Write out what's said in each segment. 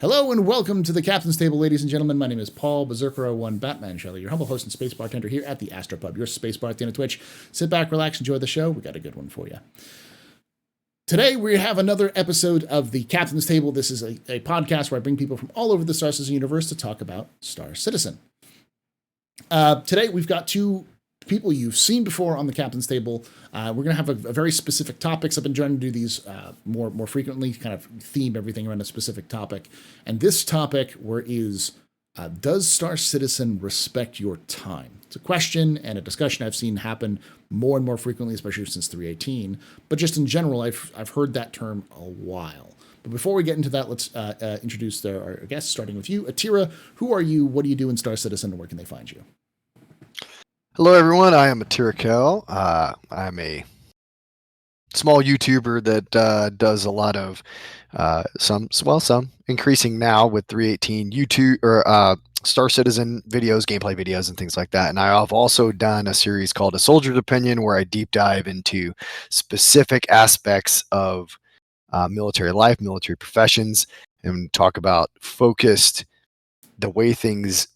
Hello and welcome to the Captain's Table, ladies and gentlemen. My name is Paul Berserker01 Batman Shelley, your humble host and space bartender here at the AstroPub, your space bar at the end of Twitch. Sit back, relax, enjoy the show. We got a good one for you. Today we have another episode of the Captain's Table. This is a podcast where I bring people from all over the Star Citizen universe to talk about Star Citizen. Today we've got two people you've seen before on the Captain's Table. We're going to have a very specific topics. I've been trying to do these more frequently, kind of theme everything around a specific topic. And this topic is, does Star Citizen respect your time? It's a question and a discussion I've seen happen more and more frequently, especially since 3.18. But just in general, I've heard that term a while. But before we get into that, let's introduce our guests, starting with you. Atira, who are you? What do you do in Star Citizen, and where can they find you? Hello, everyone. I am Atira Kel. I'm a small YouTuber that does a lot of some increasing now with 3.18 YouTube or Star Citizen videos, gameplay videos, and things like that. And I have also done a series called A Soldier's Opinion, where I deep dive into specific aspects of military life, military professions, and talk about focused the way things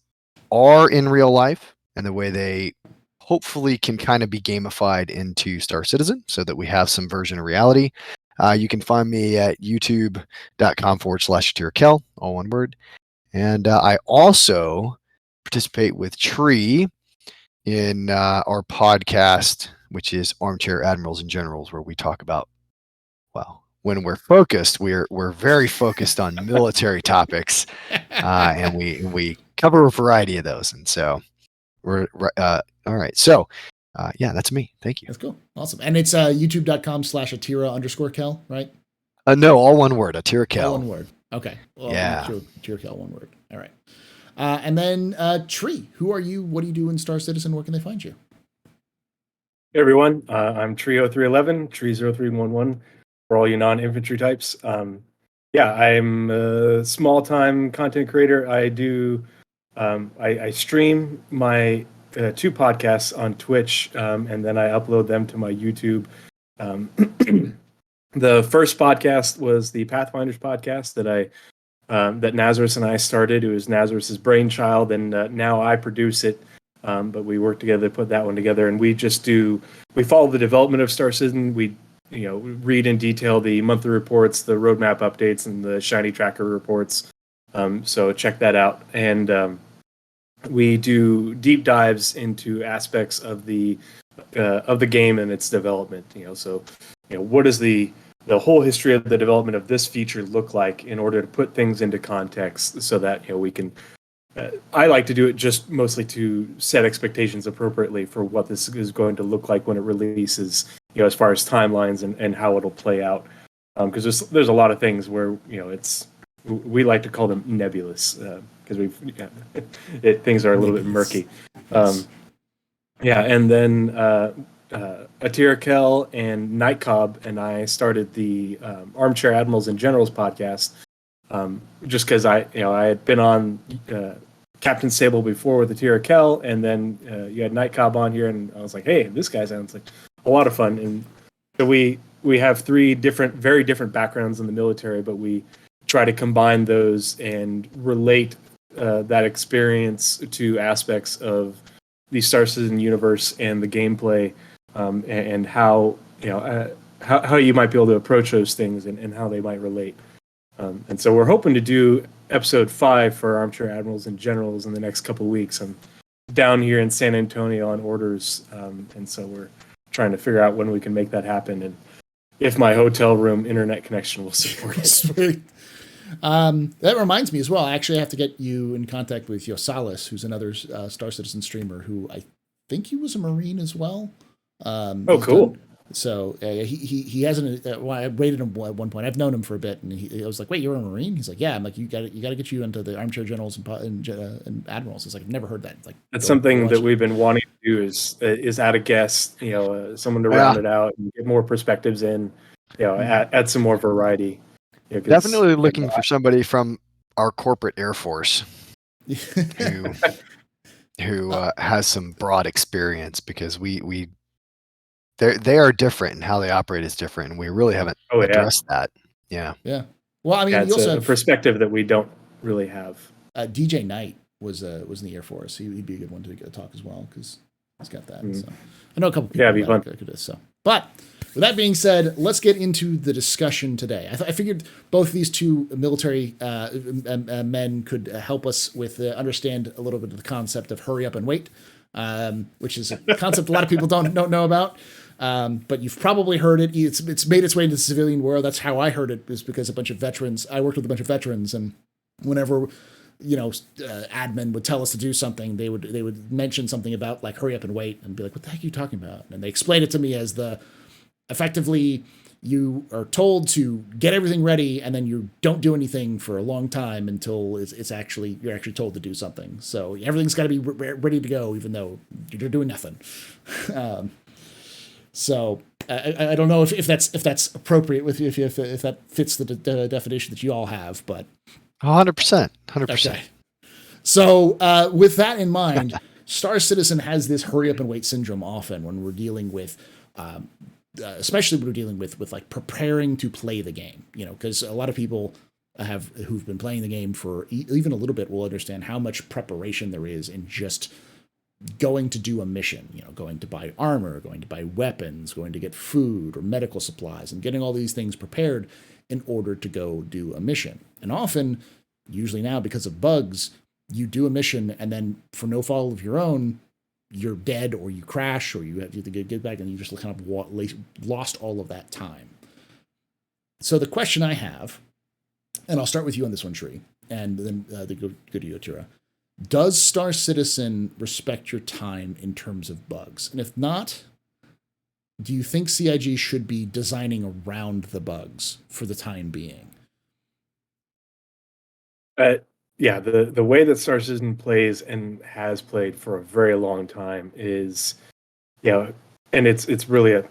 are in real life and the way they hopefully can kind of be gamified into Star Citizen so that we have some version of reality. You can find me at youtube.com/AtiraKel, all one word. And I also participate with Tree in our podcast, which is Armchair Admirals and Generals, where we talk about, well, when we're focused, we're very focused on military topics, and we cover a variety of those. And so we're all right. So yeah, that's me. Thank you. That's cool. Awesome. And it's youtube.com/Atira_Kel, right? No, all one word. Atira Kel. All one word. Okay. Well, yeah. Atira Kel, one word. All right. And then Tree, who are you? What do you do in Star Citizen? Where can they find you? Hey everyone, I'm Trio311, Tree0311 for all you non-infantry types. Yeah, I'm a small-time content creator. I do, I stream my two podcasts on Twitch, and then I upload them to my YouTube. The first podcast was the Pathfinders podcast that that Nazarus and I started. It was Nazarus's brainchild, and now I produce it. But we work together to put that one together, and we follow the development of Star Citizen. We read in detail the monthly reports, the roadmap updates, and the shiny tracker reports. So check that out. And we do deep dives into aspects of the game and its development. So what does the whole history of the development of this feature look like in order to put things into context, so that we can. I like to do it just mostly to set expectations appropriately for what this is going to look like when it releases, as far as timelines and how it'll play out. Because there's a lot of things where we like to call them nebulous because things are a little bit murky. Yeah, and then Atira Kel and Night Cobb and I started the Armchair Admirals and Generals podcast. Just because I had been on Captain's Table before with Atira Kel, and then you had Night Cobb on here, and I was like, hey, this guy sounds like a lot of fun. And so we have three very different backgrounds in the military, but we try to combine those and relate that experience to aspects of the Star Citizen universe and the gameplay, and how you might be able to approach those things and how they might relate. And so we're hoping to do episode 5 for Armchair Admirals and Generals in the next couple of weeks. I'm down here in San Antonio on orders, and so we're trying to figure out when we can make that happen and if my hotel room internet connection will support it. Sweet. That reminds me as well. I actually have to get you in contact with Yosalis, who's another Star Citizen streamer who I think he was a Marine as well. Oh, cool. So he hasn't. Well, I rated him at one point. I've known him for a bit, and I was like, "Wait, you're a Marine?" He's like, "Yeah." I'm like, "You got to get you into the Armchair Generals and Admirals." It's like, I've never heard that. It's like, that's something that we've been wanting to do is add a guest, someone to round it out and get more perspectives in, add some more variety. Definitely looking for somebody from our corporate Air Force who has some broad experience, because they are different, and how they operate is different, and we really haven't addressed that. Yeah. Yeah. Well, I mean, Yeah, you it's also a have perspective that we don't really have. DJ Knight was in the Air Force. He'd be a good one to talk as well because he's got that. So I know a couple people Yeah, it'd be fun. that could do this. So, but with that being said, let's get into the discussion today. I figured both these two military men could help us with understand a little bit of the concept of hurry up and wait, which is a concept a lot of people don't know about. But you've probably heard it. It's made its way into the civilian world. That's how I heard it, is because a bunch of veterans. I worked with a bunch of veterans, and whenever admin would tell us to do something, they would mention something about like hurry up and wait, and be like, "What the heck are you talking about?" And they explained it to me as effectively you are told to get everything ready, and then you don't do anything for a long time until you're actually told to do something. So everything's got to be ready to go, even though you're doing nothing. So I don't know if that's appropriate with you, if that fits the definition that you all have, but 100%. 100%. okay. So with that in mind, Star Citizen has this hurry up and wait syndrome often when we're dealing with, especially when we're dealing with like preparing to play the game. Because a lot of people who've been playing the game for even a little bit will understand how much preparation there is in just going to do a mission, going to buy armor, going to buy weapons, going to get food or medical supplies, and getting all these things prepared in order to go do a mission. And often, usually now because of bugs, you do a mission and then for no fault of your own, you're dead or you crash or you have to get back, and you just kind of lost all of that time. So the question I have, and I'll start with you on this one, Sri, and then go to you, Atira. Does Star Citizen respect your time in terms of bugs? And if not, do you think CIG should be designing around the bugs for the time being? Yeah, the way that Star Citizen plays and has played for a very long time is, and it's really a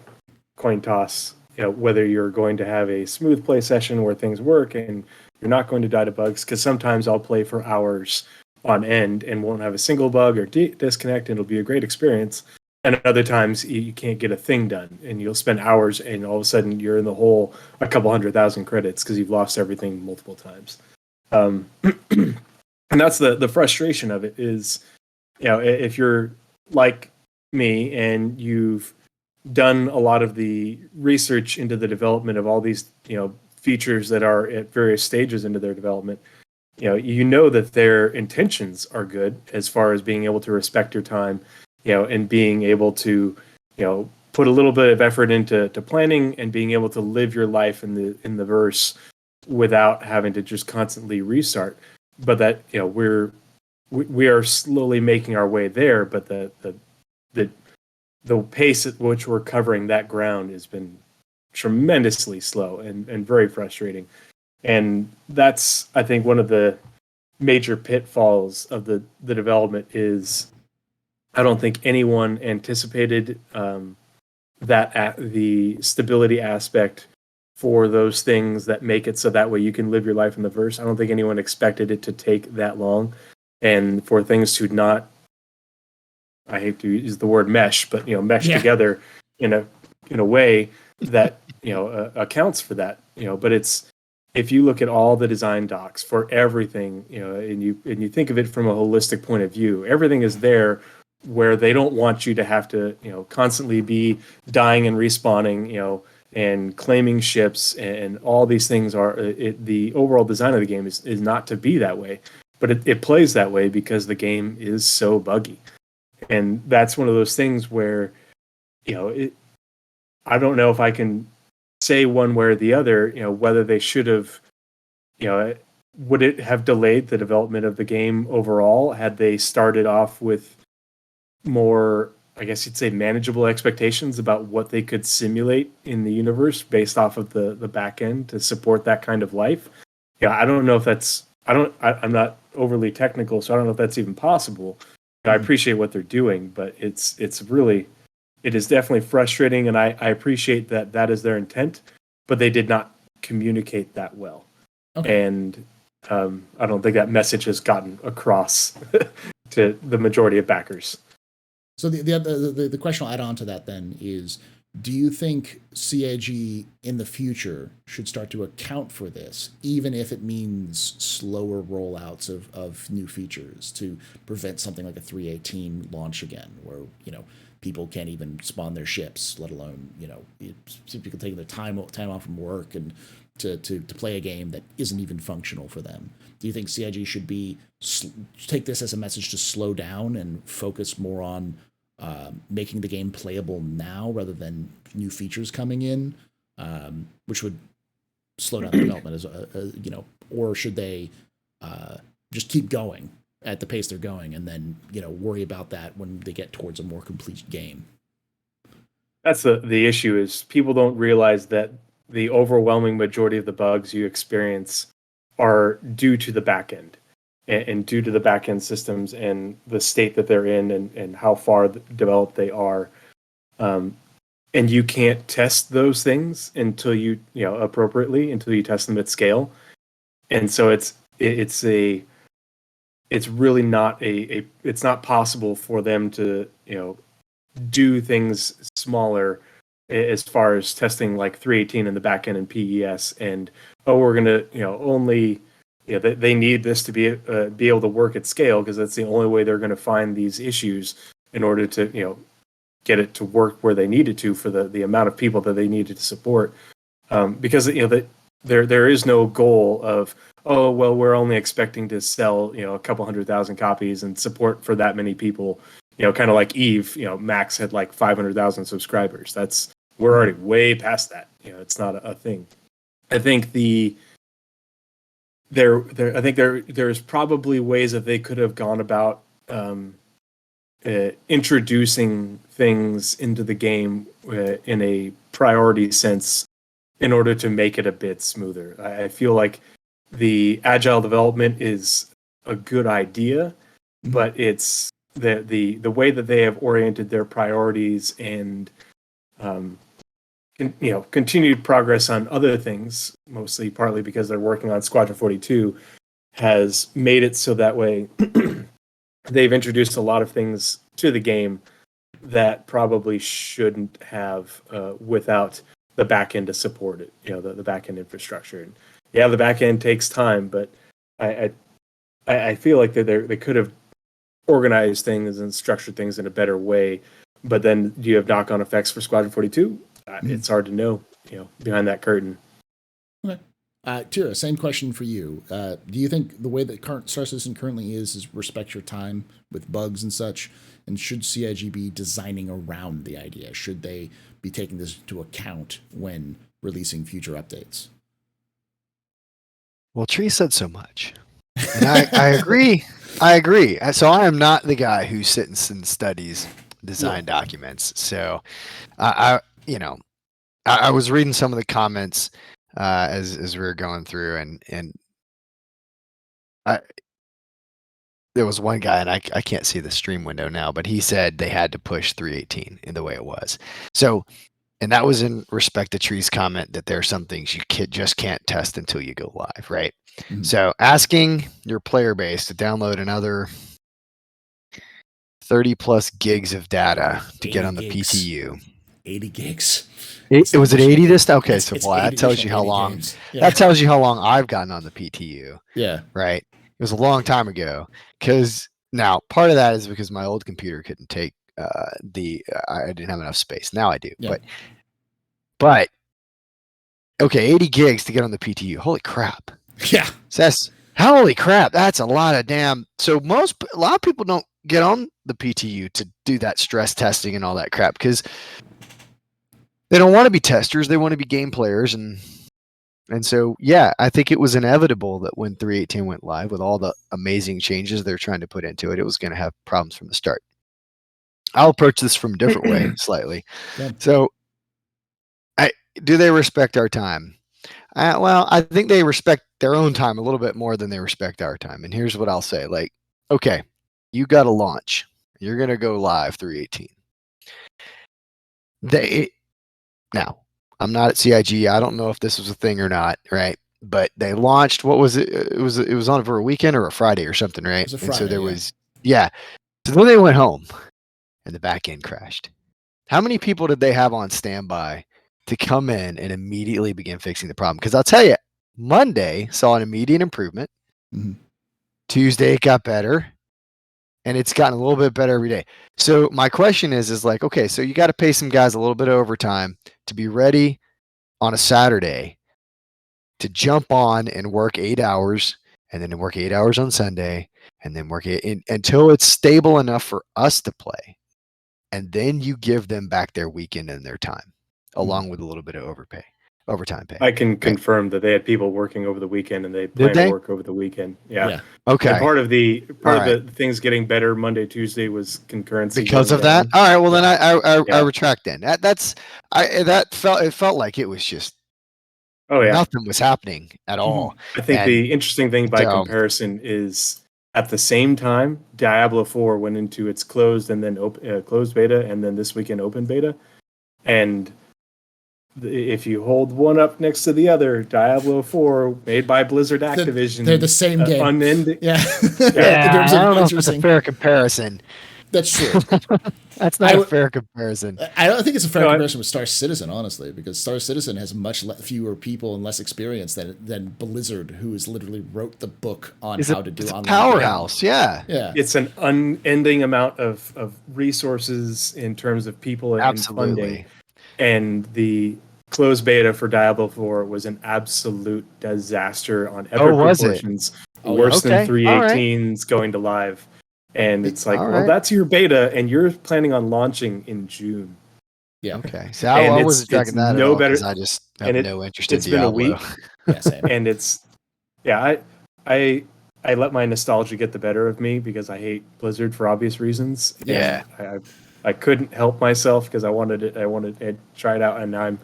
coin toss, whether you're going to have a smooth play session where things work and you're not going to die to bugs, because sometimes I'll play for hours on end and won't have a single bug or disconnect, and it'll be a great experience. And other times you can't get a thing done, and you'll spend hours, and all of a sudden you're in the hole a couple 100,000 credits because you've lost everything multiple times. And that's the frustration of it is, if you're like me and you've done a lot of the research into the development of all these, features that are at various stages into their development, that their intentions are good as far as being able to respect your time, and being able to, put a little bit of effort into planning and being able to live your life in the verse without having to just constantly restart. But that, we are slowly making our way there, but the pace at which we're covering that ground has been tremendously slow and very frustrating. And that's, I think, one of the major pitfalls of the development is I don't think anyone anticipated the stability aspect for those things that make it so that way you can live your life in the verse. I don't think anyone expected it to take that long, and for things to not, I hate to use the word mesh, but mesh together in a way that accounts for that. But it's, if you look at all the design docs for everything, and you think of it from a holistic point of view, everything is there where they don't want you to have to, constantly be dying and respawning, and claiming ships, and all these things are, the overall design of the game is not to be that way, but it plays that way because the game is so buggy. And that's one of those things where, I don't know if I can say one way or the other, whether they should have, would it have delayed the development of the game overall had they started off with more, I guess you'd say, manageable expectations about what they could simulate in the universe based off of the back end to support that kind of life. I don't know if that's, I'm not overly technical, so I don't know if that's even possible. I appreciate what they're doing, but it is definitely frustrating, and I appreciate that is their intent, but they did not communicate that well. Okay. And I don't think that message has gotten across to the majority of backers. So the question I'll add on to that then is, Do you think CIG in the future should start to account for this, even if it means slower rollouts of new features to prevent something like a 318 launch again, where, people can't even spawn their ships, let alone, people taking their time off from work and to play a game that isn't even functional for them. Do you think CIG should take this as a message to slow down and focus more on making the game playable now rather than new features coming in, which would slow down the development, or should they just keep going at the pace they're going and then worry about that when they get towards a more complete game? That's the issue, is people don't realize that the overwhelming majority of the bugs you experience are due to the back end. And due to the back-end systems and the state that they're in and how far developed they are. And you can't test those things until appropriately, until you test them at scale. And so it's really not it's not possible for them to, do things smaller as far as testing like 318 in the back end and PES and, we're going to, only... they need this to be able to work at scale, because that's the only way they're going to find these issues in order to get it to work where they need it to for the amount of people that they needed to support. Because there is no goal of, we're only expecting to sell a couple 100,000 copies and support for that many people. Kind of like Eve. Max had like 500,000 subscribers. We're already way past that. It's not a thing. I think there's probably ways that they could have gone about introducing things into the game in a priority sense in order to make it a bit smoother. I feel like the agile development is a good idea, but it's the way that they have oriented their priorities and continued progress on other things, mostly partly because they're working on Squadron 42, has made it so that way they've introduced a lot of things to the game that probably shouldn't have without the back end to support it, the back end infrastructure. And the back end takes time, but I feel like they could have organized things and structured things in a better way. But then do you have knock-on effects for Squadron 42? It's hard to know, behind that curtain. Okay. Tira, same question for you. Do you think the way that current Star Citizen currently is respect your time with bugs and such? And should CIG be designing around the idea? Should they be taking this into account when releasing future updates? Well, Tree said so much. And I agree. I agree. So I am not the guy who sits and studies design documents. So I was reading some of the comments as we were going through, and there was one guy, and I can't see the stream window now, but he said they had to push 318 in the way it was. So, and that was in respect to Tree's comment that there are some things you just can't test until you go live, right? Mm-hmm. So asking your player base to download another 30 plus gigs of data to get on the PTU. 80 gigs. Was it 80 this time? Okay, so that tells you how long. That tells you how long I've gotten on the PTU. Yeah. Right. It was a long time ago. Because now part of that is because my old computer couldn't take I didn't have enough space. Now I do. Yeah. But okay, 80 gigs to get on the PTU. Holy crap. Yeah. So holy crap. That's a lot of damn. So a lot of people don't get on the PTU to do that stress testing and all that crap because they don't want to be testers. They want to be game players. And so, yeah, I think it was inevitable that when 318 went live with all the amazing changes they're trying to put into it, it was going to have problems from the start. I'll approach this from a different way slightly. Yeah. So do they respect our time? Well, I think they respect their own time a little bit more than they respect our time. And here's what I'll say. Like, okay, you got to launch. You're going to go live 318. Now, I'm not at CIG. I don't know if this was a thing or not, right? But they launched, what was it? It was on for a weekend or a Friday or something, right? It was a Friday, and so there was, So then they went home and the back end crashed. How many people did they have on standby to come in and immediately begin fixing the problem? Because I'll tell you, Monday saw an immediate improvement. Mhm. Tuesday it got better, and it's gotten a little bit better every day. So my question is like, okay, so you got to pay some guys a little bit of overtime to be ready on a Saturday to jump on and work 8 hours, and then work 8 hours on Sunday, and then work until it's stable enough for us to play. And then you give them back their weekend and their time, along with a little bit of overtime pay. I can confirm that they had people working over the weekend, and they Did plan they? to work over the weekend. Yeah. Okay. And part of the Alright. things getting better Monday, Tuesday was concurrency Because going of that. down. All right. Well, then I Yeah. retract. Then it felt like it was just Oh yeah. nothing was happening at all. I think And the interesting thing by so- comparison is at the same time, Diablo 4 went into its closed and then closed beta, and then this weekend open beta. And if you hold one up next to the other, Diablo 4, made by Blizzard Activision, They're the same game. Unending. Yeah. Yeah, In terms I of don't know if that's a interesting. fair comparison. That's true. That's not a fair comparison. I don't think it's a fair No, comparison with Star Citizen, honestly, because Star Citizen has much fewer people and less experience than Blizzard, who has literally wrote the book on how to do It's a online powerhouse. Yeah. Yeah. It's an unending amount of resources in terms of people and Absolutely. funding. And the closed beta for Diablo 4 was an absolute disaster on epic was it? proportions. Oh, Worse okay. than 318s going to live. And it's like, All well, right. that's your beta, and you're planning on launching in June. Yeah. Okay. So And I it's- wasn't tracking it's that at no all because better- I just have and no interest in it's been a Diablo. week. Yeah, same. And it's, yeah, I let my nostalgia get the better of me because I hate Blizzard for obvious reasons. Yeah. And I couldn't help myself because I wanted to try it out, and I'm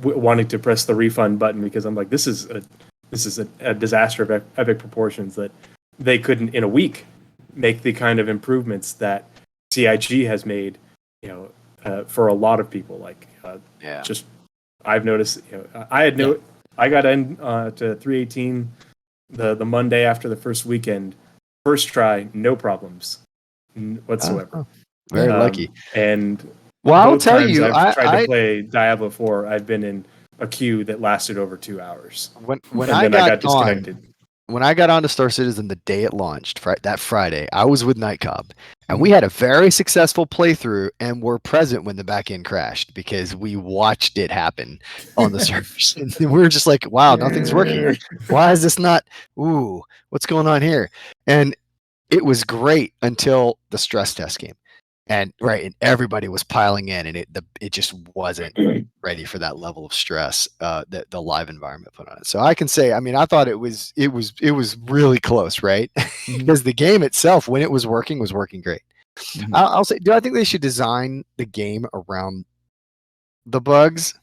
wanting to press the refund button because I'm like, this is a disaster of epic proportions that they couldn't in a week make the kind of improvements that CIG has made, for a lot of people. Like, Yeah. just I've noticed, I got in to 318 the Monday after the first weekend, first try, no problems whatsoever. Very lucky. And Well, I'll both tell times you, I've tried I to play Diablo 4, I've been in a queue that lasted over 2 hours. when And I then got disconnected. when I got onto Star Citizen the day it launched, that Friday, I was with Nightcob, and we had a very successful playthrough and were present when the back end crashed because we watched it happen on the servers. And we were just like, wow, nothing's working. Why is this not? Ooh, what's going on here? And it was great until the stress test came. And everybody was piling in, and it just wasn't ready for that level of stress that the live environment put on it. So I can say, I mean, I thought it was really close, right? Because the game itself, when it was working great. Mhm. I'll say, do I think they should design the game around the bugs?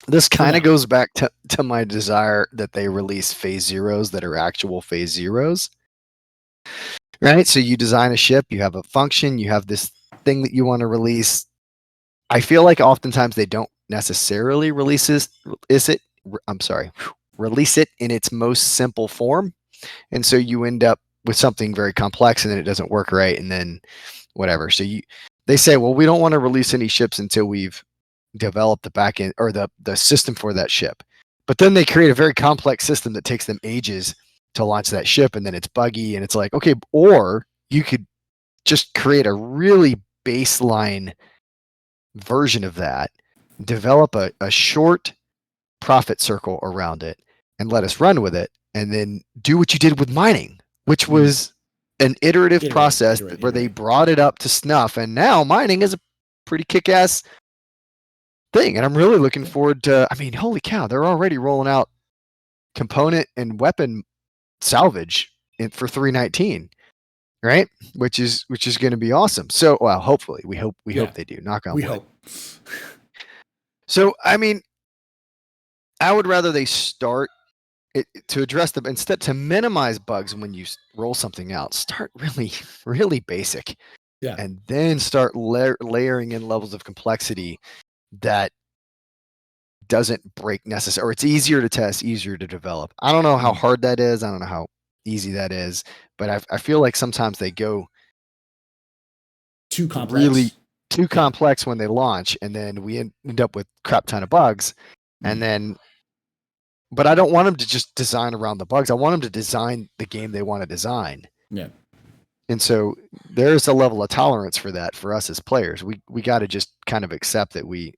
This kind of goes back to my desire that they release phase zeros that are actual phase zeros. Right? So you design a ship, you have a function, you have this thing that you want to release. I feel like oftentimes they don't necessarily release it in its most simple form. And so you end up with something very complex and then it doesn't work right, and then whatever. So they say, well, we don't want to release any ships until we've developed the back end or the system for that ship. But then they create a very complex system that takes them ages to launch that ship, and then it's buggy, and it's like, okay, or you could just create a really baseline version of that, develop a short profit circle around it, and let us run with it, and then do what you did with mining, which was an iterative process where they brought it up to snuff, and now mining is a pretty kick-ass thing. And I'm really looking forward to, I mean, holy cow, they're already rolling out component and weapon salvage for 319, right? Which is going to be awesome. So, well, hopefully, we hope they do. Knock on wood. Hope. So, I mean, I would rather they start it to address them instead, to minimize bugs when you roll something out. Start really, really basic, and then start layering in levels of complexity that doesn't break necessary, or it's easier to test, easier to develop. I don't know how hard that is. I don't know how easy that is, but I feel like sometimes they go too complex. Really, too complex when they launch, and then we end up with crap ton of bugs. And then, but I don't want them to just design around the bugs. I want them to design the game they want to design. Yeah. And so there's a level of tolerance for that for us as players. We got to just kind of accept that we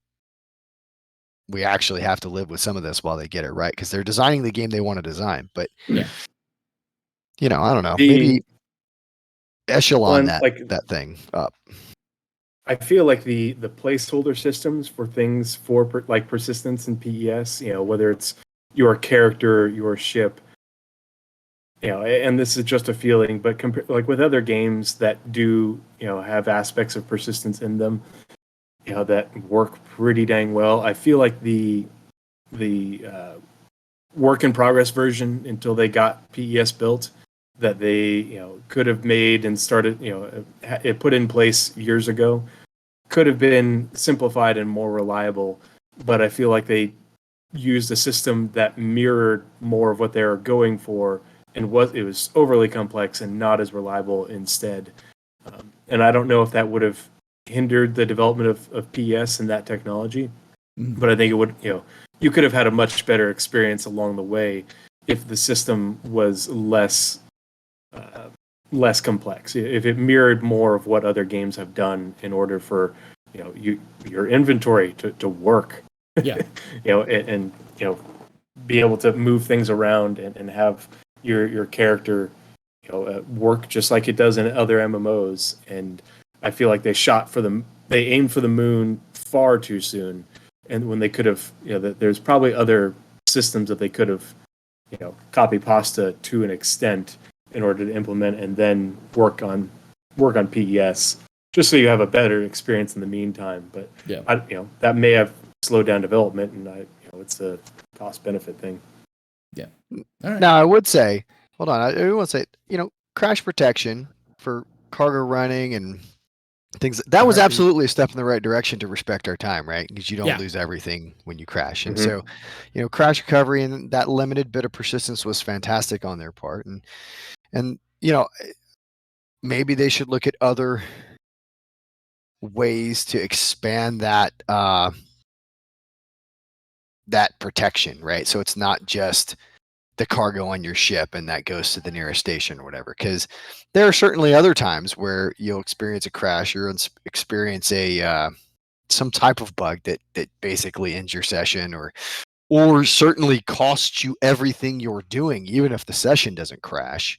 actually have to live with some of this while they get it right, because they're designing the game they want to design. But Yeah. I don't know, The maybe echelon one, that thing up. I feel like the placeholder systems for things for like persistence and PES, whether it's your character, your ship, and this is just a feeling, but like with other games that do, have aspects of persistence in them, that work pretty dang well. I feel like the work in progress version until they got PES built, that they could have made and started, it put in place years ago, could have been simplified and more reliable. But I feel like they used a system that mirrored more of what they were going for, and it was overly complex and not as reliable instead. And I don't know if that would have hindered the development of PES and that technology, but I think it would, you could have had a much better experience along the way if the system was less complex, if it mirrored more of what other games have done in order for your inventory to work. Yeah. and be able to move things around and have your character work just like it does in other MMOs. And I feel like they aimed for the moon far too soon, and when they could have, there's probably other systems that they could have copy pasta to an extent in order to implement and then work on PES, just so you have a better experience in the meantime. But that may have slowed down development, and it's a cost benefit thing. Yeah. All right. Now I would say, hold on, I want to say, crash protection for cargo running and things, that was absolutely a step in the right direction to respect our time, right? Because you don't lose everything when you crash. And so, crash recovery and that limited bit of persistence was fantastic on their part. And maybe they should look at other ways to expand that that protection, right? So it's not just the cargo on your ship and that goes to the nearest station or whatever. Because there are certainly other times where you'll experience a crash or experience a some type of bug that basically ends your session, or certainly costs you everything you're doing, even if the session doesn't crash.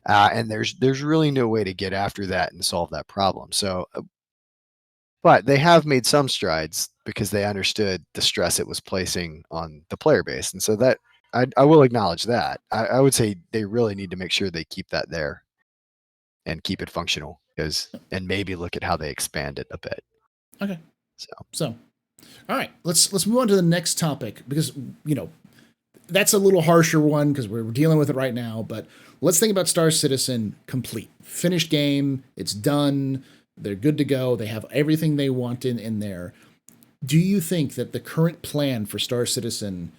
And there's really no way to get after that and solve that problem. So, but they have made some strides because they understood the stress it was placing on the player base. And so that I will acknowledge that. I would say they really need to make sure they keep that there and keep it functional, and maybe look at how they expand it a bit. Okay. So, all right, let's move on to the next topic, because that's a little harsher one because we're dealing with it right now. But let's think about Star Citizen Complete, finished game. It's done. They're good to go. They have everything they want in there. Do you think that the current plan for Star Citizen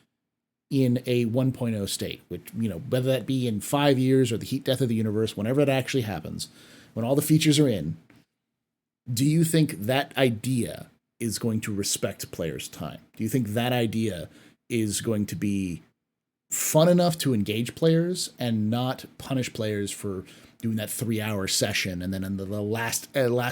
in a 1.0 state, which, whether that be in 5 years or the heat death of the universe, whenever it actually happens, when all the features are in, do you think that idea is going to respect players' time? Do you think that idea is going to be fun enough to engage players and not punish players for doing that 3-hour session and then in the last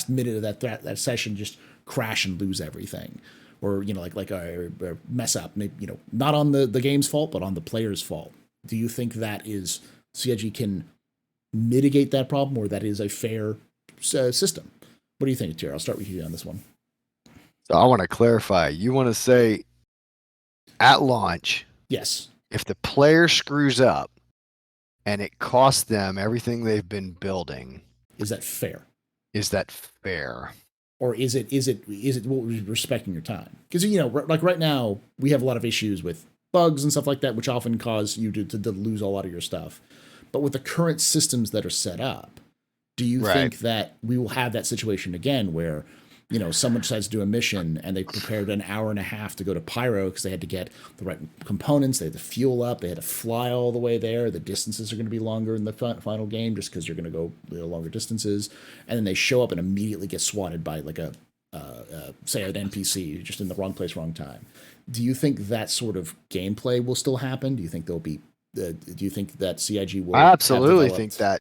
minute of that session just crash and lose everything? Or like a mess up, maybe, not on the game's fault, but on the player's fault. Do you think that is CIG can mitigate that problem, or that is a fair system? What do you think, Tara? I'll start with you on this one. So I want to clarify. You want to say at launch, yes, if the player screws up and it costs them everything they've been building, is that fair? Is that fair? Or is it respecting your time? Because like right now we have a lot of issues with bugs and stuff like that, which often cause you to lose a lot of your stuff. But with the current systems that are set up, do you think that we will have that situation again where someone decides to do a mission and they prepared an hour and a half to go to Pyro because they had to get the right components, they had to fuel up, they had to fly all the way there, the distances are going to be longer in the final game just because you're going to go longer distances, and then they show up and immediately get swatted by like a say an NPC just in the wrong place, wrong time. Do you think that sort of gameplay will still happen? Do you think there'll be? Do you think that CIG will? I absolutely think that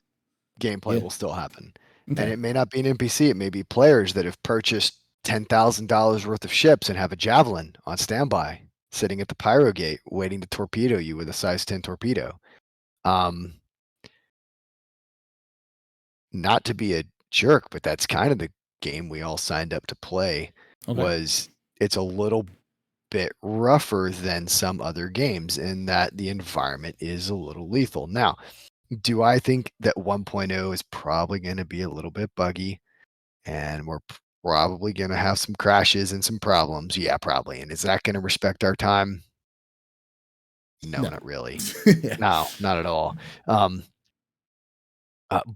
gameplay Yeah. will still happen, Okay. and it may not be an NPC. It may be players that have purchased $10,000 worth of ships and have a javelin on standby, sitting at the pyro gate, waiting to torpedo you with a size 10 torpedo. Not to be a jerk, but that's kind of the game we all signed up to play. Okay. It's a little bit rougher than some other games in that the environment is a little lethal. Now, do I think that 1.0 is probably going to be a little bit buggy and we're probably going to have some crashes and some problems? Yeah, probably. And is that going to respect our time? No, not really. Yeah. No, not at all.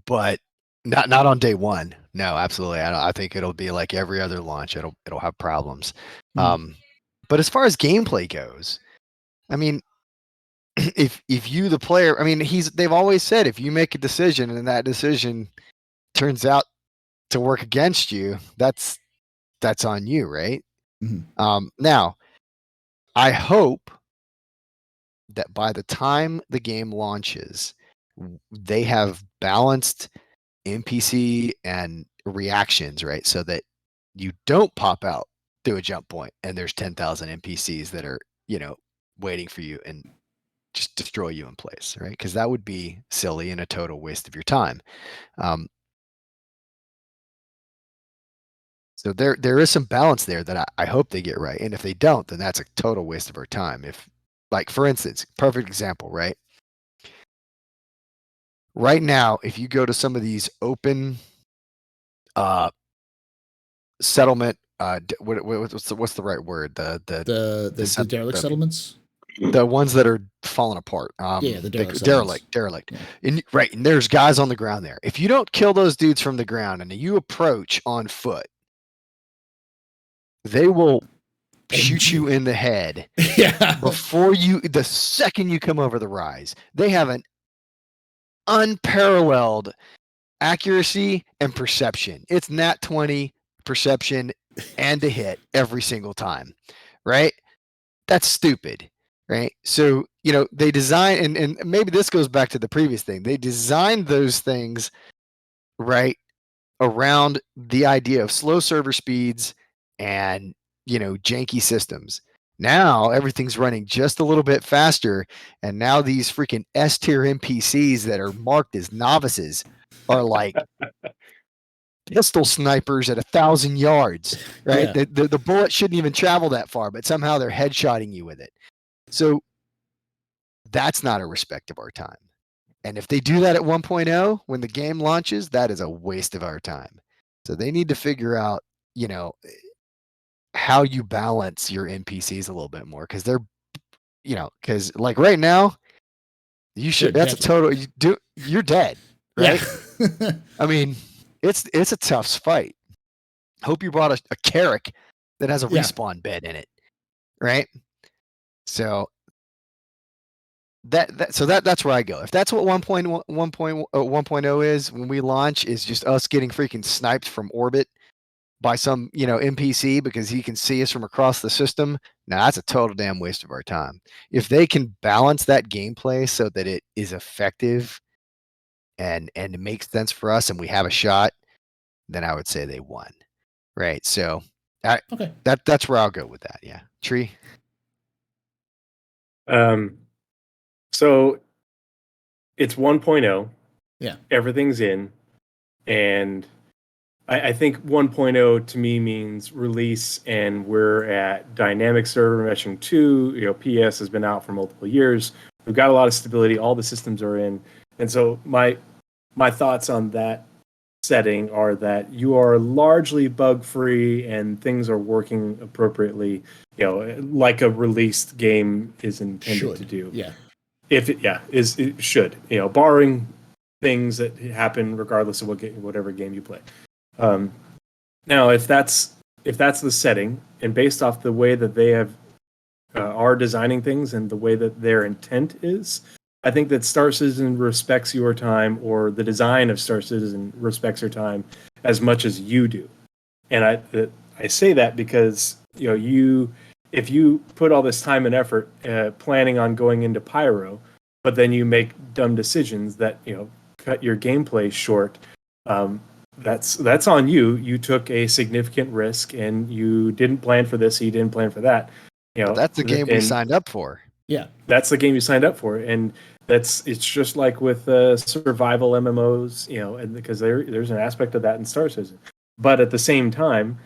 But not on day one. No, absolutely. I think it'll be like every other launch. It'll have problems. But as far as gameplay goes, I mean, if you the player, I mean, they've always said if you make a decision and that decision turns out to work against you, that's on you, right? Now, I hope that by the time the game launches, they have balanced NPC and reactions, right? So that you don't pop out through a jump point and there's 10,000 NPCs that are, waiting for you and just destroy you in place, right? Because that would be silly and a total waste of your time. So there is some balance there that I hope they get right. And if they don't, then that's a total waste of our time. If, like, for instance, perfect example, right? Right now, if you go to some of these open settlement, what's the right word? The derelict settlements. The ones that are falling apart. Yeah, the derelict. Yeah. And there's guys on the ground there. If you don't kill those dudes from the ground and you approach on foot, they will shoot you in the head. Yeah. The second you come over the rise. They have an unparalleled accuracy and perception. It's nat 20 perception and a hit every single time, right? That's stupid, right? So, they design, and maybe this goes back to the previous thing. They designed those things, right, around the idea of slow server speeds and, janky systems. Now everything's running just a little bit faster, and now these freaking S tier NPCs that are marked as novices are like pistol snipers at 1,000 yards, right? Yeah. The bullet shouldn't even travel that far, but somehow they're headshotting you with it. So that's not a respect of our time. And if they do that at 1.0 when the game launches, that is a waste of our time. So they need to figure out, how you balance your NPCs a little bit more, because they're, because like right now, you're dead, right? Yeah. I mean, it's a tough fight. Hope you brought a Carrack that has a respawn bed in it, right? So that's where I go. If that's what 1.0 is when we launch, is just us getting freaking sniped from orbit by some NPC because he can see us from across the system, now that's a total damn waste of our time. If they can balance that gameplay so that it is effective and it makes sense for us and we have a shot, then I would say they won, right? So Okay. That's where I'll go with that. Yeah, Tree. So it's 1.0. Yeah. Everything's in, and I think 1.0 to me means release, and we're at dynamic server meshing 2. PS has been out for multiple years. We've got a lot of stability. All the systems are in, and so my thoughts on that setting are that you are largely bug free and things are working appropriately. Like a released game is intended to do. Yeah. It should. Barring things that happen regardless of whatever game you play. Now, if that's the setting, and based off the way that they are designing things and the way that their intent is, I think that Star Citizen respects your time, or the design of Star Citizen respects your time as much as you do. And I say that because if you put all this time and effort planning on going into Pyro, but then you make dumb decisions that cut your gameplay short, that's on you. You took a significant risk, and you didn't plan for this. You didn't plan for that. But that's the game we signed up for. Yeah, that's the game you signed up for, and it's just like with survival MMOs, and because there's an aspect of that in Star Citizen. But at the same time,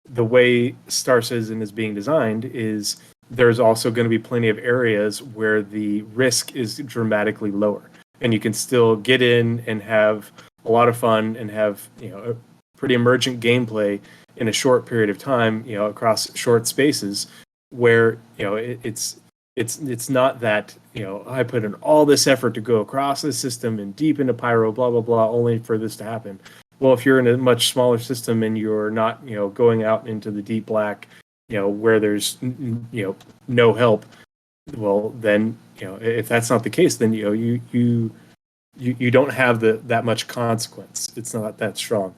the way Star Citizen is being designed is there's also going to be plenty of areas where the risk is dramatically lower, and you can still get in and have a lot of fun and have a pretty emergent gameplay in a short period of time, across short spaces, where it's not that I put in all this effort to go across the system and deep into Pyro, blah blah blah, only for this to happen. Well, if you're in a much smaller system and you're not going out into the deep black, where there's no help, well then if that's not the case, then you don't have that much consequence. It's not that strong.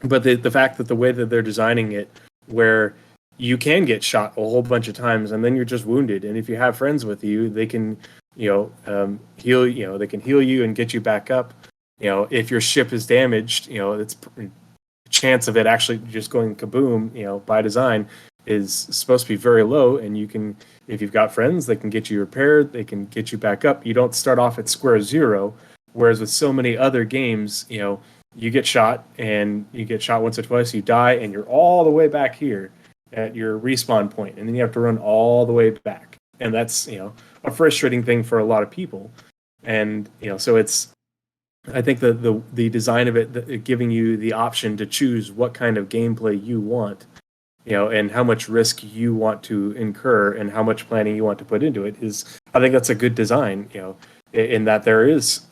But the fact that the way that they're designing it, where you can get shot a whole bunch of times and then you're just wounded, and if you have friends with you, they can heal they can heal you and get you back up. If your ship is damaged, it's chance of it actually just going kaboom, by design, is supposed to be very low. And you can, if you've got friends, they can get you repaired, they can get you back up. You don't start off at square zero. Whereas with so many other games, you get shot and you get shot once or twice, you die, and you're all the way back here at your respawn point, and then you have to run all the way back. And that's, a frustrating thing for a lot of people. And, so it's, I think the design of it, giving you the option to choose what kind of gameplay you want, and how much risk you want to incur and how much planning you want to put into it, is, I think that's a good design, in that there is,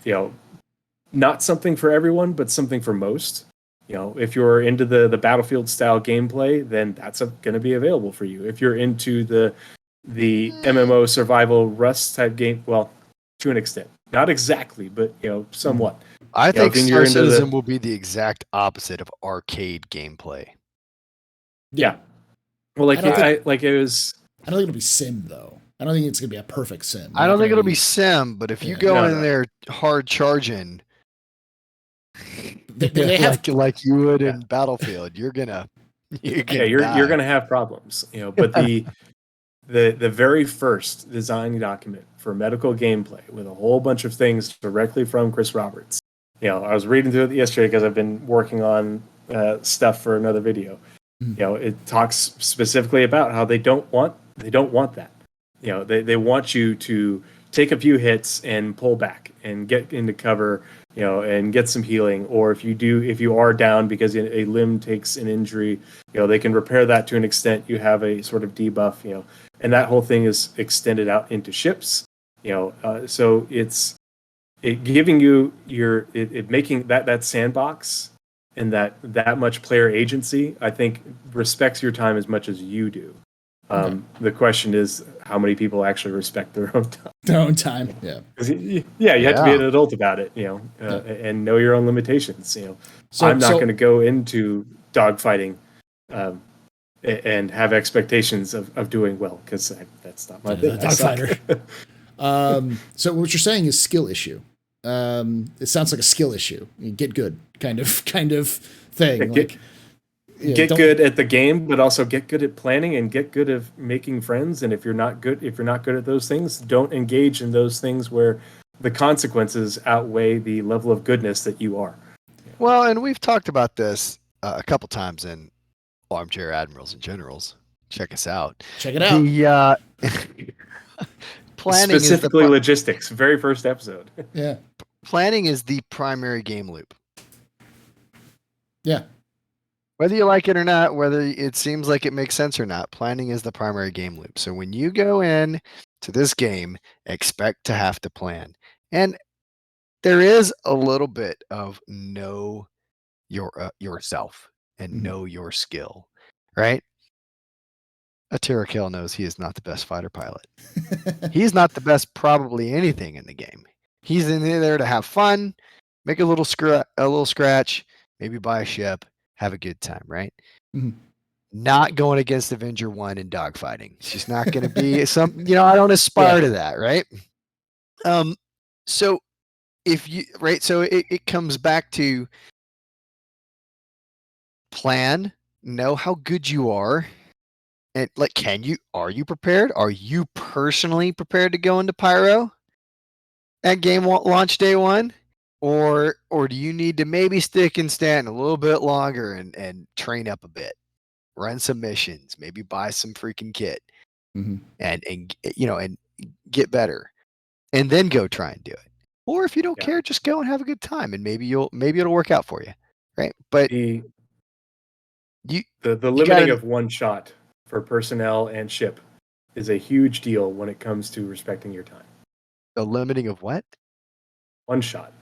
not something for everyone, but something for most. If you're into the Battlefield style gameplay, then that's going to be available for you. If you're into the MMO survival Rust type game, well, to an extent, not exactly, but somewhat. I think Star Citizen will be the exact opposite of arcade gameplay. Yeah, well, it was. I don't think it'll be sim though. I don't think it's gonna be a perfect sim. I don't think it'll be sim, but if you go in there hard charging, they have like you would in Battlefield, you're gonna have problems, But the very first design document for medical gameplay, with a whole bunch of things directly from Chris Roberts. I was reading through it yesterday because I've been working on stuff for another video. It talks specifically about how they don't want that. They want you to take a few hits and pull back and get into cover, and get some healing. Or if you are down because a limb takes an injury, they can repair that to an extent. You have a sort of debuff, and that whole thing is extended out into ships, so it's giving you making that sandbox and that much player agency, I think, respects your time as much as you do. The question is how many people actually respect their own time. Their own time, yeah. You have to be an adult about it, and know your own limitations. So I'm not going to go into dogfighting and have expectations of doing well, because that's not my thing. Dogfighter. So what you're saying is skill issue. It sounds like a skill issue. You get good kind of thing. Get good at the game, but also get good at planning and get good at making friends. And if you're not good at those things, don't engage in those things where the consequences outweigh the level of goodness that you are. Well, and we've talked about this a couple times in Armchair Admirals and Generals. Check us out. Check it out. The planning specifically logistics. Very first episode. Yeah. Planning is the primary game loop. Yeah. Whether you like it or not, whether it seems like it makes sense or not, planning is the primary game loop. So when you go in to this game, expect to have to plan. And there is a little bit of know yourself and know your skill, right? Atira Kell knows he is not the best fighter pilot. He's not the best probably anything in the game. He's in there to have fun, make a little scratch, maybe buy a ship, have a good time, right? Mm-hmm. not going against Avenger 1 in dogfighting. It's just not going to be some, I don't aspire to that, right? So if you, right, so it comes back to plan, know how good you are, and like, are you prepared? Are you personally prepared to go into Pyro at game launch day 1? Or do you need to maybe stick and stand a little bit longer and train up a bit? Run some missions, maybe buy some freaking kit, and get better, and then go try and do it. Or if you don't care, just go and have a good time, and maybe it'll work out for you, right? But the limiting of one shot for personnel and ship is a huge deal when it comes to respecting your time. The limiting of what? One shot.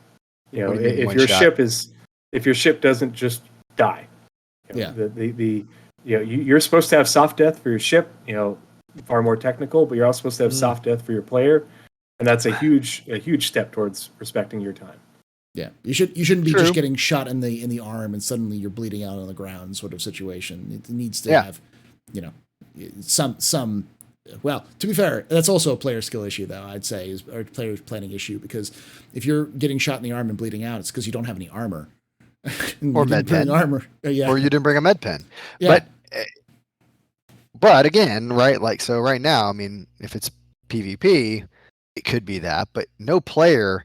If your ship doesn't just die, you're supposed to have soft death for your ship, far more technical, but you're also supposed to have soft death for your player, and that's a huge step towards respecting your time. Yeah, you shouldn't be just getting shot in the arm and suddenly you're bleeding out on the ground sort of situation. It needs to have, some. Well, to be fair, that's also a player skill issue, though. I'd say or player planning issue, because if you're getting shot in the arm and bleeding out, it's because you don't have any armor. Or med pen. Armor. Or you didn't bring a med pen. Yeah. But again, right? Like, so right now, I mean, if it's PvP, it could be that, but no player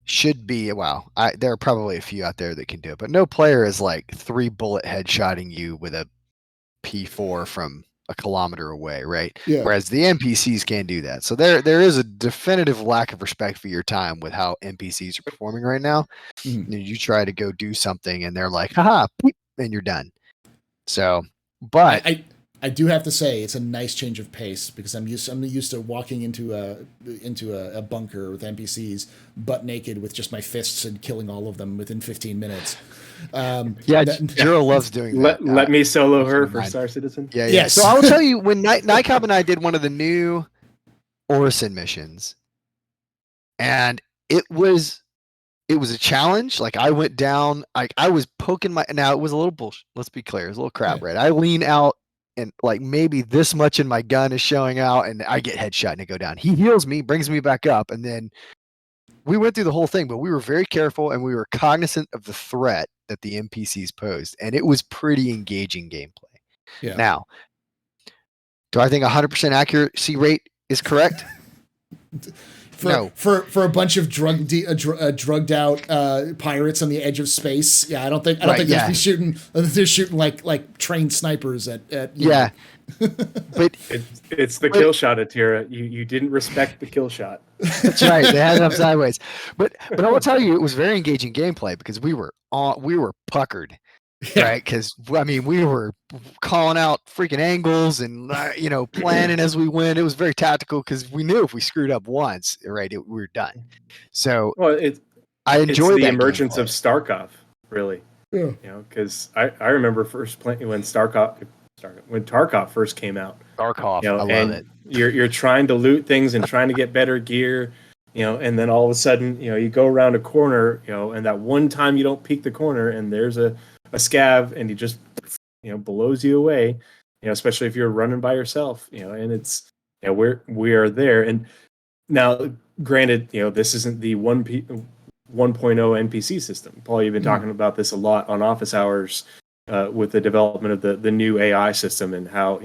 should be, there are probably a few out there that can do it, but no player is like 3-bullet headshotting you with a P4 from a kilometer away, right? Yeah. Whereas the NPCs can do that. So there is a definitive lack of respect for your time with how NPCs are performing right now. Mm-hmm. You try to go do something and they're like, haha, and you're done. So, but I do have to say it's a nice change of pace, because I'm used to walking into a bunker with NPCs butt naked with just my fists and killing all of them within 15 minutes. Jiro loves doing that. Let me solo her for Star Citizen. Yeah. Yes. So I will tell you, when Nightcap and I did one of the new Orison missions, and it was a challenge. Like, I went down, I was poking now it was a little bullshit. Let's be clear, it was a little crap, right? I lean out and like maybe this much in my gun is showing out, and I get headshot and I go down. He heals me, brings me back up, and then we went through the whole thing, but we were very careful and we were cognizant of the threat that the NPCs posed, and it was pretty engaging gameplay. Yeah. Now, do I think 100% accuracy rate is correct? For a bunch of drugged out pirates on the edge of space, I don't think they're shooting. They're shooting like trained snipers at Know. But it's the kill shot, Atira. You didn't respect the kill shot. That's right. They had it up sideways. But I will tell you, it was very engaging gameplay, because we were puckered. Right, because I mean, we were calling out freaking angles and planning as we went. It was very tactical, because we knew if we screwed up once, right, we were done. So, I enjoyed the emergence of Starkov, really. Yeah. Because I remember first playing when Tarkov first came out. Tarkov, I love it. You're trying to loot things and trying to get better gear, and then all of a sudden, you go around a corner, and that one time you don't peek the corner, and there's a scav, and he just blows you away, especially if you're running by yourself, and it's we are there. And now, granted, this isn't the 1.0 NPC system. Paul, you've been talking about this a lot on Office Hours with the development of the new AI system, and how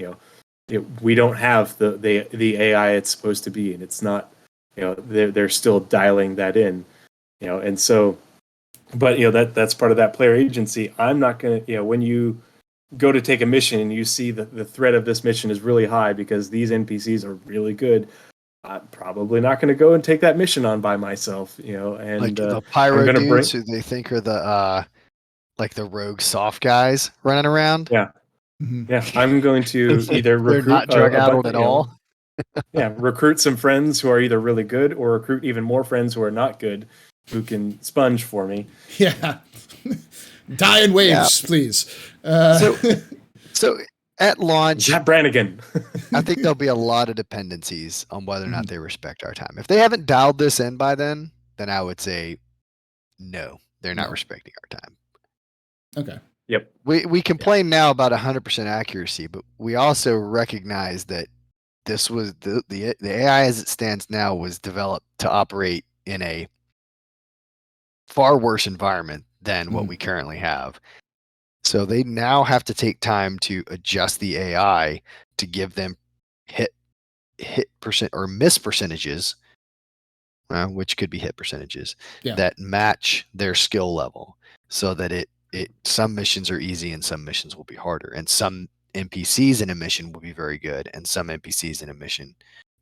we don't have the AI it's supposed to be, and it's not, they're still dialing that in, and so. But that's part of that player agency. I'm not gonna, when you go to take a mission and you see the threat of this mission is really high because these NPCs are really good, I'm probably not going to go and take that mission on by myself. And like the pyro dudes who they think are the like the rogue soft guys running around. Yeah, mm-hmm. Yeah. I'm going to either recruit, they're not drug addled at all. Recruit some friends who are either really good, or recruit even more friends who are not good, who can sponge for me. Yeah. Die in waves, please. So at launch, Jack Brannigan. I think there'll be a lot of dependencies on whether or not they respect our time. If they haven't dialed this in by then I would say no, they're not respecting our time. Okay. Yep. We complain now about 100% accuracy, but we also recognize that this was the AI as it stands now was developed to operate in a far worse environment than what we currently have. So they now have to take time to adjust the AI to give them hit percent or miss percentages, which could be hit percentages, that match their skill level, so that it some missions are easy and some missions will be harder, and some NPCs in a mission will be very good and some NPCs in a mission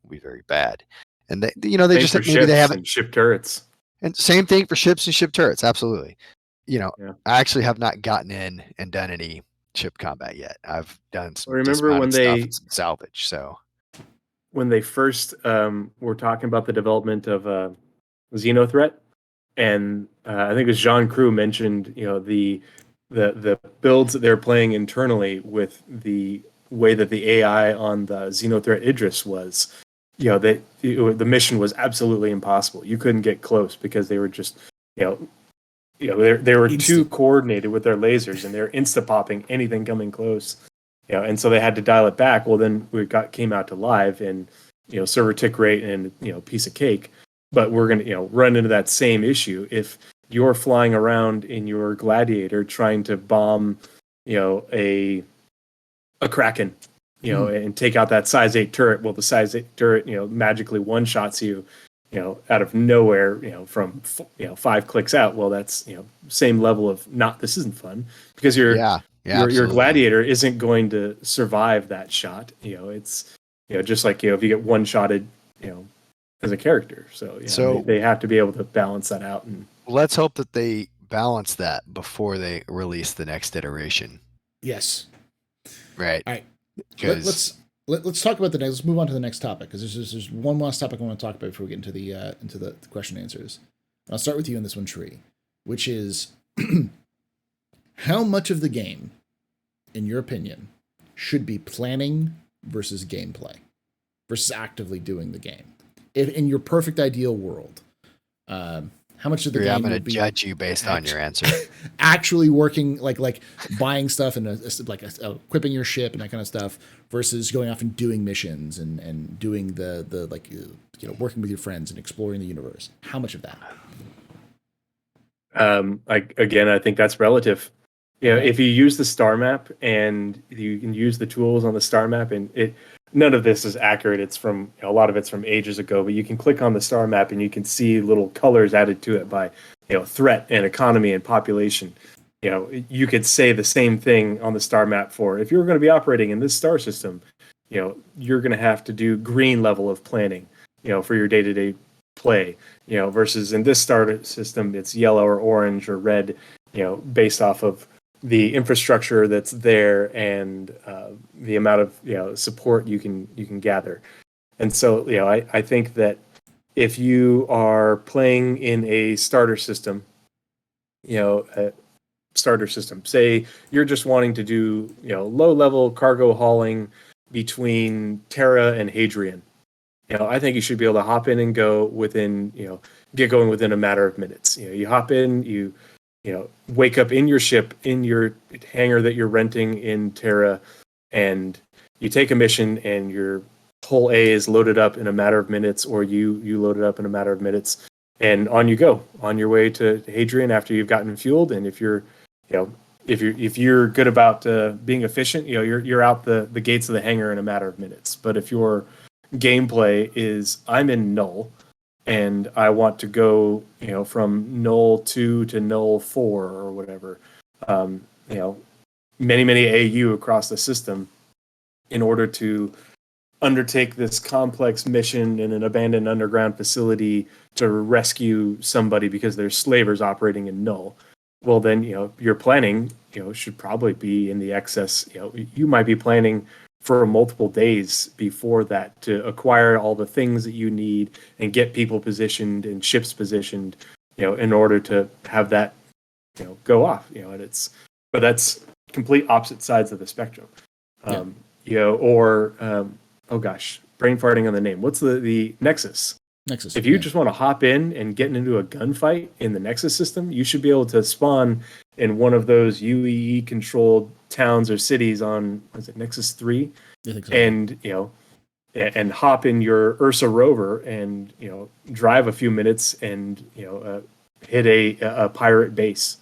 will be very bad. And they Same just for maybe they ships haven't. and ship turrets. And same thing for ships and ship turrets. Absolutely. Yeah. I actually have not gotten in and done any ship combat yet. I've done some Remember when dismounted stuff and some salvage. So when they first were talking about the development of Xenothreat, and I think it was Jean Crew mentioned, the builds that they're playing internally with the way that the AI on the Xenothreat Idris was, the mission was absolutely impossible. You couldn't get close because they were just, they were too coordinated with their lasers, and they're insta popping anything coming close. And so they had to dial it back. Well, then came out to live, and server tick rate and piece of cake. But we're gonna run into that same issue if you're flying around in your Gladiator trying to bomb a Kraken, and take out that size 8 turret. Well, the size 8 turret magically one shots you out of nowhere, from 5 clicks out. Well, that's same level of this isn't fun, because your Gladiator isn't going to survive that shot. It's just like if you get one shotted as a character. So they have to be able to balance that out. And let's hope that they balance that before they release the next iteration. Yes. Right. All right. Let's talk about the next. Let's move on to the next topic, because there's one last topic I want to talk about before we get into the question and answers. I'll start with you on this one, Tree, which is how much of the game, in your opinion, should be planning versus gameplay versus actively doing the game? If, in your perfect ideal world, how much of the game I'm going would to be judge you based on your answer. Actually working, like buying stuff and equipping your ship and that kind of stuff, versus going off and doing missions and doing the working with your friends and exploring the universe? How much of that? I think that's relative. If you use the star map and you can use the tools on the star map, and none of this is accurate. It's from a lot of it's from ages ago, but you can click on the star map and you can see little colors added to it by threat and economy and population. You could say the same thing on the star map for if you're going to be operating in this star system, you're going to have to do green level of planning, for your day-to-day play, versus in this star system, it's yellow or orange or red, based off of the infrastructure that's there and the amount of support you can gather. And so I think that if you are playing in a starter system, say you're just wanting to do low level cargo hauling between Terra and Hadrian, I think you should be able to hop in and go within get going within a matter of minutes. You hop in, you wake up in your ship, in your hangar that you're renting in Terra, and you take a mission, and your whole A is loaded up in a matter of minutes, or you load it up in a matter of minutes, and on you go on your way to Hadrian after you've gotten fueled. And if you're good about being efficient, you're out the gates of the hangar in a matter of minutes. But if your gameplay is I'm in Null, and I want to go, from null 2 to null 4 or whatever, many AU across the system, in order to undertake this complex mission in an abandoned underground facility to rescue somebody because there's slavers operating in null. Well, then, your planning, should probably be in the excess. You might be planning for multiple days before that to acquire all the things that you need and get people positioned and ships positioned, in order to have that, go off, but that's complete opposite sides of the spectrum. Oh gosh, brain farting on the name. What's the Nexus? Nexus. If you just want to hop in and get into a gunfight in the Nexus system, you should be able to spawn in one of those UEE controlled towns or cities on, is it Nexus 3? I think so. And, and hop in your Ursa rover and, drive a few minutes and, hit a pirate base.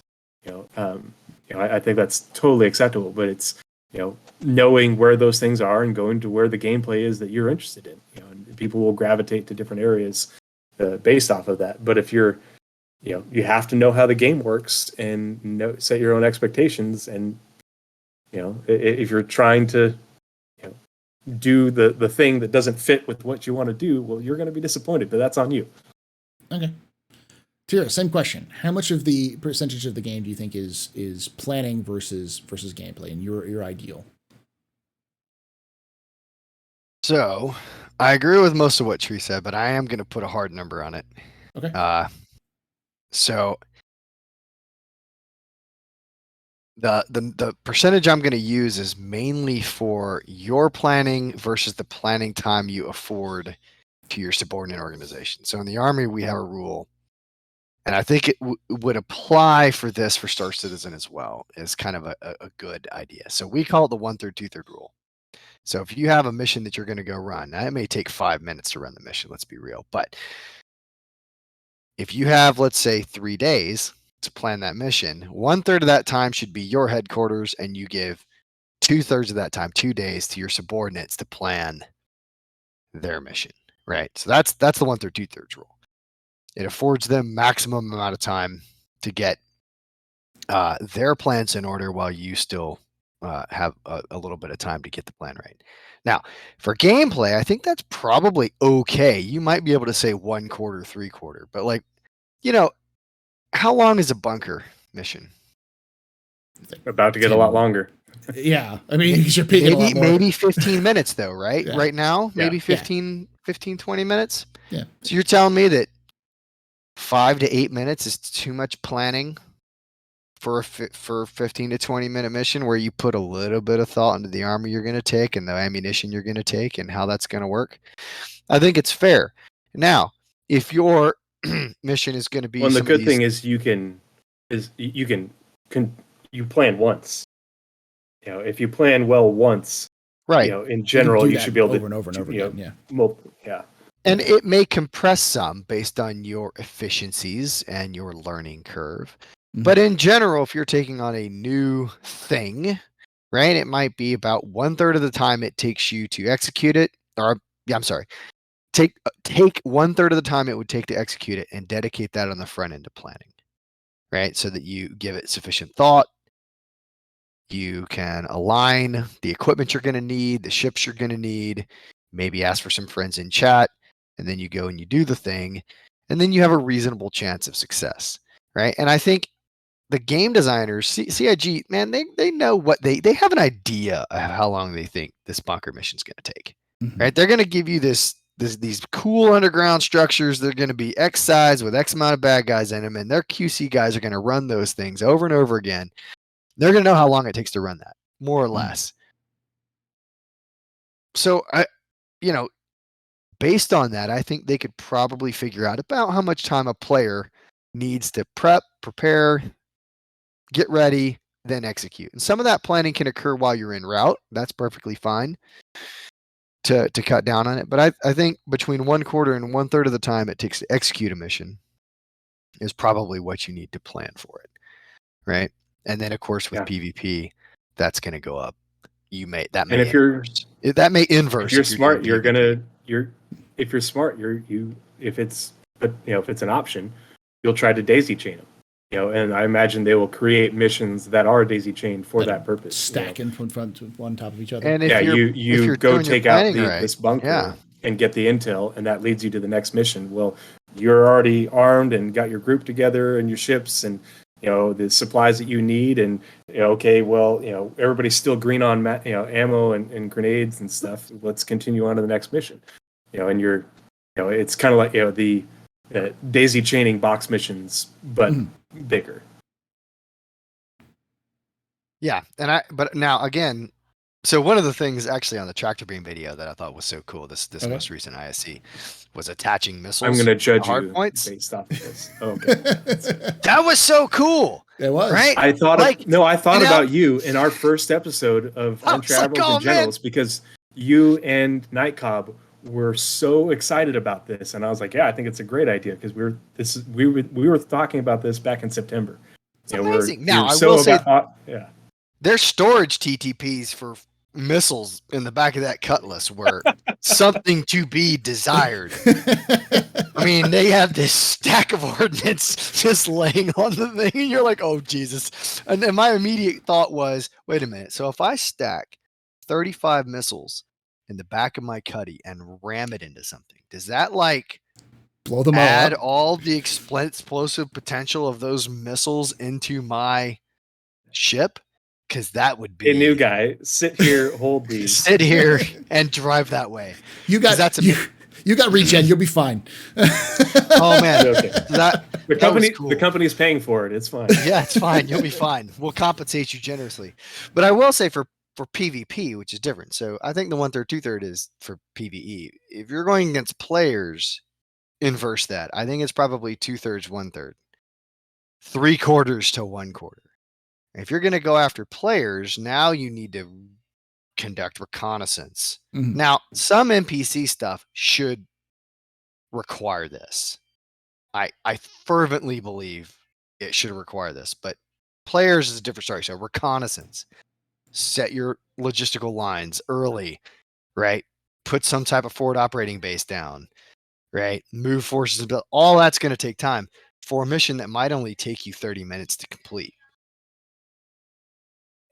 I think that's totally acceptable, but it's, knowing where those things are and going to where the gameplay is that you're interested in. And people will gravitate to different areas based off of that. But if you're, you have to know how the game works and set your own expectations. And, if you're trying to do the thing that doesn't fit with what you want to do, well, you're going to be disappointed, but that's on you. Okay. Tira, same question. How much of the percentage of the game do you think is planning versus gameplay in your ideal? So I agree with most of what Tree said, but I am going to put a hard number on it. Okay. So the percentage I'm going to use is mainly for your planning versus the planning time you afford to your subordinate organization. So in the Army, we have a rule, and I think it would apply for this for Star Citizen as well. It's kind of a good idea. So we call it the 1/3, 2/3 rule. So if you have a mission that you're going to go run, now it may take 5 minutes to run the mission, let's be real. But if you have, let's say, 3 days to plan that mission, 1/3 of that time should be your headquarters, and you give 2/3 of that time, 2 days, to your subordinates to plan their mission, right? So that's the 1/3, 2/3 rule. It affords them maximum amount of time to get their plans in order while you still have a little bit of time to get the plan right. Now, for gameplay, I think that's probably okay. You might be able to say 1/4, 3/4, but how long is a bunker mission? About to get a lot longer. Yeah, I mean, you're picking a lot more. Maybe 15 minutes though, right? Yeah. Right now, maybe Yeah. 15, 20 minutes. Yeah. So you're telling me that 5 to 8 minutes is too much planning for a 15 to 20 minute mission where you put a little bit of thought into the armor you're going to take and the ammunition you're going to take and how that's going to work? I think it's fair. Now, if your mission is going to be, well, the good thing is you plan once. If you plan well once, right? In general, you should be able to over and over and over again. Yeah. Yeah. And it may compress some based on your efficiencies and your learning curve. Mm-hmm. But in general, if you're taking on a new thing, right, it might be about 1/3 of the time it takes you to execute it. Take 1/3 of the time it would take to execute it and dedicate that on the front end of planning, right? So that you give it sufficient thought. You can align the equipment you're going to need, the ships you're going to need, maybe ask for some friends in chat, and then you go and you do the thing, and then you have a reasonable chance of success, right? And I think the game designers, CIG, man, they know what they have an idea of how long they think this bunker mission is going to take, right? They're going to give you these cool underground structures. They're going to be X size with X amount of bad guys in them, and their QC guys are going to run those things over and over again. They're going to know how long it takes to run that, more or less. So based on that, I think they could probably figure out about how much time a player needs to prepare, get ready, then execute. And some of that planning can occur while you're en route. That's perfectly fine to cut down on it. But I think between 1/4 and 1/3 of the time it takes to execute a mission is probably what you need to plan for it, right? And then, of course, with PvP, that's going to go up. If you're smart, if it's an option, you'll try to daisy chain them. And I imagine they will create missions that are daisy chained for that purpose. Stacking from front on top of each other. And you go take out this bunker and get the intel, and that leads you to the next mission. Well, you're already armed and got your group together and your ships and the supplies that you need, and everybody's still green on ammo and grenades and stuff. Let's continue on to the next mission. And it's kind of like the daisy chaining box missions, but bigger. Yeah, but now again, So one of the things actually on the tractor beam video that I thought was so cool, this Okay. most recent ISC, was attaching missiles. I'm going to judge hard you points. based off of this. Okay. That was so cool. It was. Right? I thought Like, I thought about you in our first episode of I was Untraveled like, oh, and Generals because you and Night Cobb were so excited about this, and I was like, yeah, I think it's a great idea because we were talking about this back in September. It's amazing. Now, I so will say, yeah, their storage TTPs for missiles in the back of that Cutlass were something to be desired. I mean, they have this stack of ordnance just laying on the thing, and you're like, oh, Jesus. And then my immediate thought was, wait a minute. So if I stack 35 missiles in the back of my Cuddy and ram it into something, does that like blow them add all up? all the explosive potential of those missiles into my ship? Because that would be a new guy. Sit here, hold these. Sit here and drive that way. You got you got regen. You'll be fine. Oh man, Okay. The company's paying for it. It's fine. Yeah, it's fine. You'll be fine. We'll compensate you generously. But I will say for PvP, which is different. So I think the 1/3, 2/3 is for PvE. If you're going against players, inverse that. I think it's probably 2/3, 1/3, 3/4 to 1/4. If you're going to go after players, now you need to conduct reconnaissance. Mhm. Now, some NPC stuff should require this. I fervently believe it should require this, but players is a different story. So reconnaissance, set your logistical lines early, right? Put some type of forward operating base down, right? Move forces, all that's going to take time for a mission that might only take you 30 minutes to complete.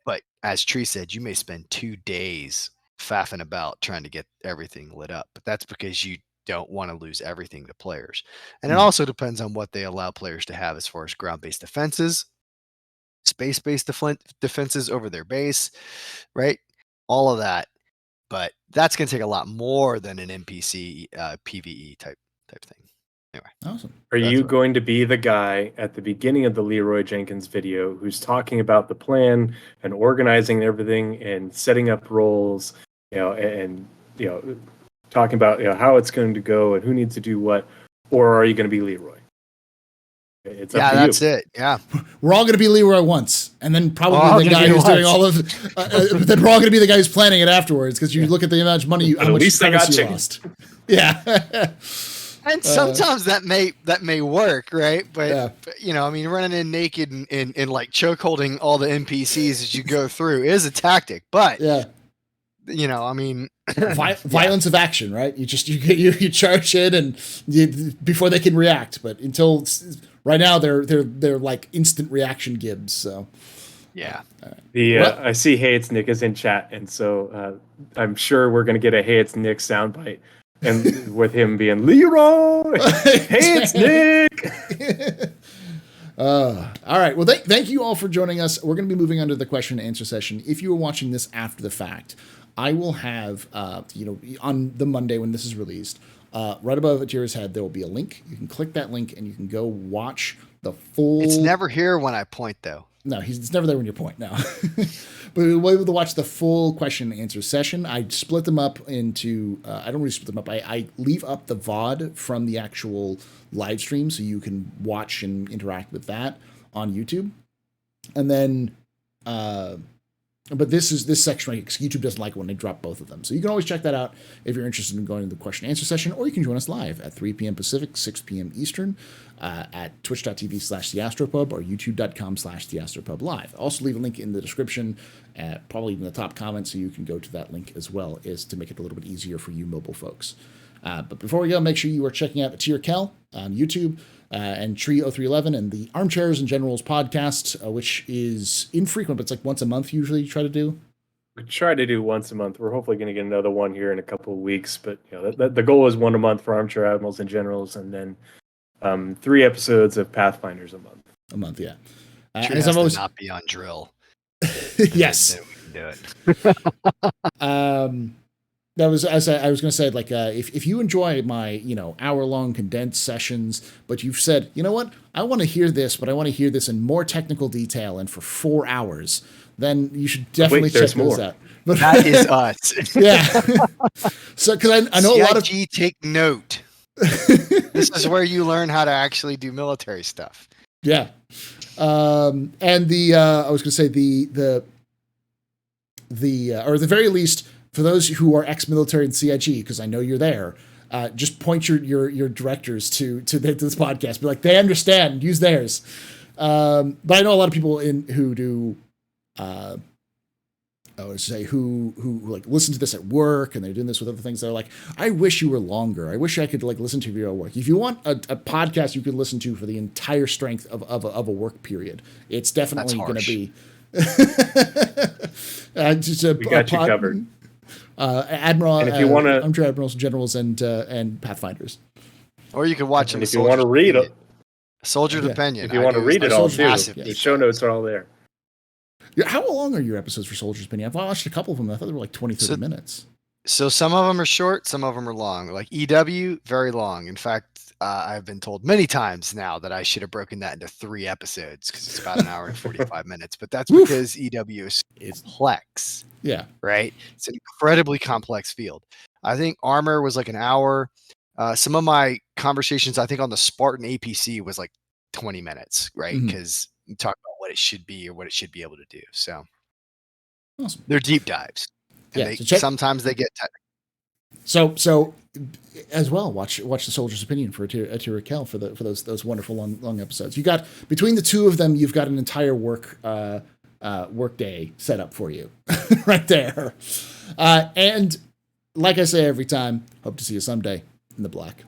But as Tree said, you may spend 2 days faffing about trying to get everything lit up. But that's because you don't want to lose everything to players. And it also depends on what they allow players to have as far as ground-based defenses, space-based defenses over their base, right? All of that. But that's going to take a lot more than an NPC PvE type thing. Anyway. Awesome. Are you going to be the guy at the beginning of the Leroy Jenkins video who's talking about the plan and organizing everything and setting up roles, and talking about how it's going to go and who needs to do what, or are you going to be Leroy? It's up to you. That's it. Yeah, we're all going to be Leroy once, and then probably the guy who's doing all of. Then we're all going to be the guy who's planning it afterwards because you look at the amount of money, how much you lost. Yeah. And sometimes that may work, right? But I mean, running in naked and like choke holding all the NPCs as you go through is a tactic. But I mean, violence of action, right? You just you charge in and before they can react. But until right now, they're like instant reaction gibs. So yeah. I see Hey It's Nick is in chat, and so I'm sure we're gonna get a Hey It's Nick soundbite. And with him being Leroy, hey, it's Nick. All right. Well, thank you all for joining us. We're going to be moving on to the question and answer session. If you are watching this after the fact, I will have, on the Monday when this is released, right above Atira's head, there will be a link. You can click that link and you can go watch the full. It's never here when I point, though. No, it's never there when you point. No. But we'll be able to watch the full question and answer session. I split them up into, I don't really split them up. I leave up the VOD from the actual live stream so you can watch and interact with that on YouTube. And then, but this section right here, because YouTube doesn't like it when they drop both of them. So you can always check that out if you're interested in going to the question and answer session, or you can join us live at 3 p.m. Pacific, 6 p.m. Eastern at twitch.tv/TheAstroPub or youtube.com/TheAstroPubLive. I'll also leave a link in the description, probably in the top comment, so you can go to that link as well, is to make it a little bit easier for you mobile folks. But before we go, make sure you are checking out Atir Kel on YouTube, and Tree0311 and the Armchairs and Generals podcast, which is infrequent, but it's like once a month usually you try to do. We try to do once a month. We're hopefully going to get another one here in a couple of weeks, but the goal is one a month for Armchair Admirals and Generals, and then 3 episodes of Pathfinders a month. A month, yeah. Tree has to not be on drill. Yes. Then we can do it. that was, as I was going to say, like, if you enjoy my, hour-long condensed sessions, but you've said, you know what, I want to hear this, but I want to hear this in more technical detail and for 4 hours, then you should definitely check those out. But That is us. yeah. So, because I know a lot of take note. This is where you learn how to actually do military stuff. Yeah. And I was going to say or at the very least, for those who are ex-military in CIG, because I know you're there, just point your directors to this podcast. Be like, they understand. Use theirs. But I know a lot of people who do. I would say who like listen to this at work, and they're doing this with other things. They're like, I wish you were longer. I wish I could like listen to you at work. If you want a podcast you could listen to for the entire strength of a work period, it's definitely going to be. We got you covered. Admiral, and if you want to, I'm sure admirals, generals, and pathfinders. Or you could watch them. If you want to read it, Soldier's Opinion. If you want to read it all too, massive the show notes are all there. How long are your episodes for Soldier's Opinion? I've watched a couple of them. I thought they were like 20, 30 minutes. So some of them are short, some of them are long. Like EW, very long. In fact, I've been told many times now that I should have broken that into 3 episodes because it's about an hour and 45 minutes. But that's because EW is complex. Yeah. Right? It's an incredibly complex field. I think Armor was like an hour. Some of my conversations, I think on the Spartan APC was like 20 minutes, right? Because you talk about what it should be or what it should be able to do. So awesome. They're deep dives. And sometimes they get technical. So as well, watch the Soldier's Opinion for Atira Kell for those wonderful long episodes. You got between the two of them, you've got an entire work day set up for you right there. And like I say every time, hope to see you someday in the black.